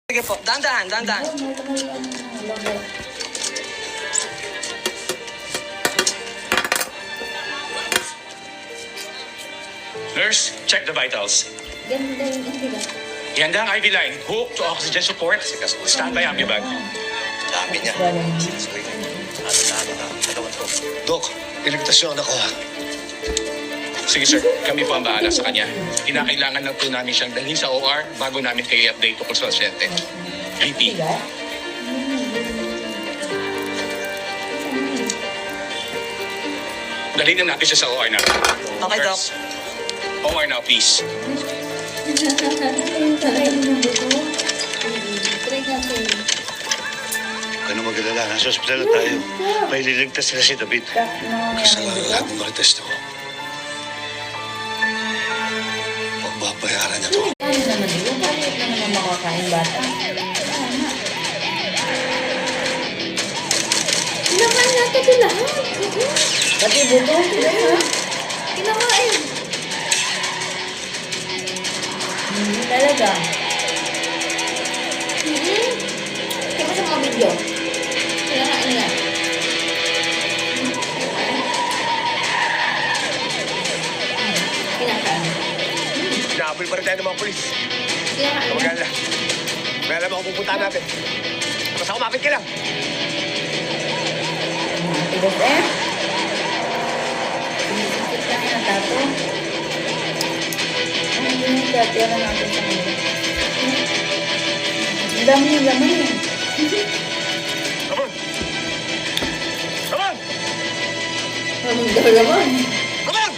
Sige po, dahan-dahan, dahan-dahan. Nurse, check the vitals. Ganda yung hindi. Ihanda ang IV line. Hook to oxygen support. Standby ambu bag. Dami niya. Sinusuwi na. Ano na. Katawan ko. Dok, iligtas yung anak ko ha. Sige sir, kami po ang bahala sa kanya. Kinakailangan lang po namin siyang dalhin sa OR bago namin kayo i-update tungkol sa pasyente. VP. Dalhin na natin siya sa OR na. Okay, Doc. Nurse, OR now, please. Ano mag-alala? Nasa ospital na tayo. May liligtas sila si David. Kasalanan lahat ng marites mo. Pagbabayaran niya to. Ano naman yun? Bakit naman makakain bata? Kinakain natin ito lahat. Pati buto, kinakain. Talaga. Kaya mo sa mga video. Kinakain niya. Kinakain. Naapil pa rin tayo ng mga polis. Kinakain. Mag-alala. May alam ako pupuntahan natin. Basta kumapit ka lang. Tigas eh. Sinisipit lang yan, tato. Ay, hindi yung tira natin sa kanila. Ang dami yung laman eh. Come on! Come on! Ang dami laman. Come on!